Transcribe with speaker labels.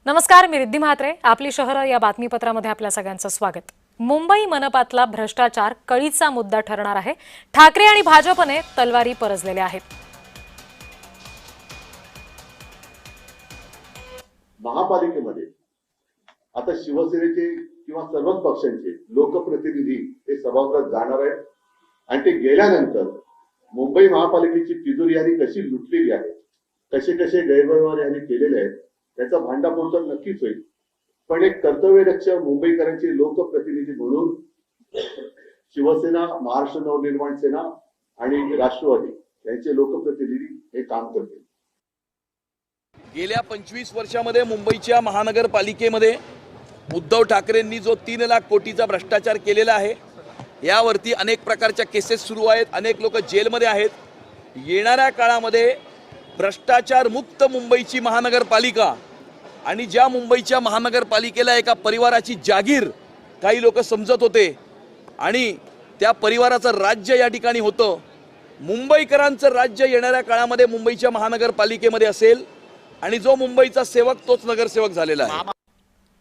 Speaker 1: नमस्कार, मी रिद्धी म्हात्रे. आपली शहरं या बातमीपत्रामध्ये आपल्या सगळ्यांचं स्वागत. मुंबई मनपातला भ्रष्टाचार कळीचा मुद्दा ठरणार आहे. ठाकरे आणि भाजपने तलवारी परजलेल्या आहेत.
Speaker 2: महापालिकेमध्ये आता शिवसेनेचे किंवा सर्वच पक्षांचे लोकप्रतिनिधी हे सभागृहात जाणार आहेत आणि ते गेल्यानंतर मुंबई महापालिकेची तिजोरी यांनी कशी लुटलेली आहे, कसे कसे गैरव्यवहार यांनी केलेले आहेत त्याचा भांडाफोड तर नक्कीच होईल. पण एक कर्तव्यदक्ष मुंबईकरांचे लोकप्रतिनिधी म्हणून शिवसेना, महाराष्ट्र नवनिर्माण सेना आणि राष्ट्रवादी यांचे लोकप्रतिनिधी हे काम करतील.
Speaker 3: गेल्या 25 वर्षामध्ये मुंबईच्या महानगरपालिकेमध्ये उद्धव ठाकरेंनी जो 3 लाख कोटीचा भ्रष्टाचार केलेला आहे, यावरती अनेक प्रकारच्या केसेस सुरू आहेत. अनेक लोक जेलमध्ये आहेत. येणाऱ्या काळामध्ये भ्रष्टाचार मुक्त मुंबईची महानगरपालिका आणि ज्या मुंबईच्या महानगरपालिकेला एका परिवाराची जागीर काही लोक समजत होते आणि त्या परिवाराचं राज्य या ठिकाणी होतं, मुंबईकरांचं राज्य येणाऱ्या काळामध्ये मुंबईच्या महानगरपालिकेमध्ये असेल आणि जो मुंबईचा सेवक तोच नगरसेवक झालेला आहे.